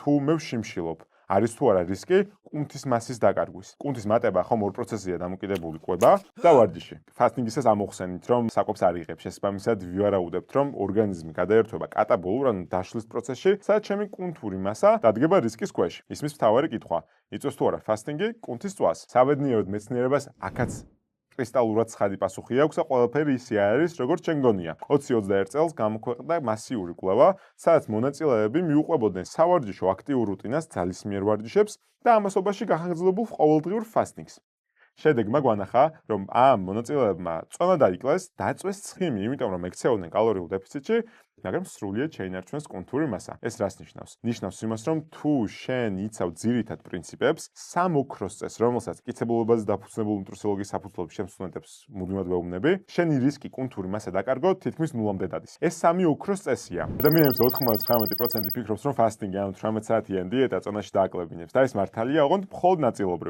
თუ მე ვშიმშილობ. არის თუ არა რისკი კუნთის მასის დაკარგვის. კუნთის მატება ხომ ორ პროცესია დამოკიდებული კვება და ვარჯიში. ფასტინგისას ამოხსენით, რომ საკვებს არ იღებ, შესაბამისად ვივარაუდებთ, რომ ორგანიზმი გადაერთვება კატაბოლურ, ანუ დაშლის პროცესში, სადაც ჩემი კუნთური მასა დადგება რისკის ქვეშ. ისმის მთავარი კითხვა: იწვევს თუ არა ფასტინგი კუნთის წვას? საბედნიეროდ მეცნიერებას აქაც კრისტალურად ცხადი პასუხი აქვს და ყველაფერი ისე არის, როგორც შენ გონია. 2021 წელს გამოქვეყნდა მასიური კვლევა, სადაც მონაწილეები მიუყვებოდნენ სავარჯიშო აქტიურ რუტინას ძალისმიერ ვარჯიშებს და ამასობაში გახანგრძლივებულ ყოველდღიურ ფასტინგს. შედეგმა გვანახა, რომ ამ მონაწილეებმა წონა დაიკლეს, დაწვეს ცხიმი, იმიტომ რომ ექცეოდნენ კალორიულ დეფიციტში, მაგრამ სრულიად შეინარჩუნეს კუნთური მასა. ეს რას ნიშნავს? ნიშნავს იმას, რომ თუ შენ იცავ ძირითად პრინციპებს, სამ ოქროს წესს, რომელსაც კიცებულებაზე დაფუძნებული ნუტრიციოლოგიის საფუძვლებში შენ სტუდენტებს მუდმივად ვეუბნები, შენი რისკი კუნთური მასა დაკარგო თითქმის ნულამდე დადის. ეს სამი ოქროს წესია. ადამიანების 99% ფიქრობს, რომ ფასტინგი ანუ 18 საათიანი დიეტა წონაში დააკლებინებს და ეს მართალია, ოღონდ მხოლოდ ნაწილობრივ.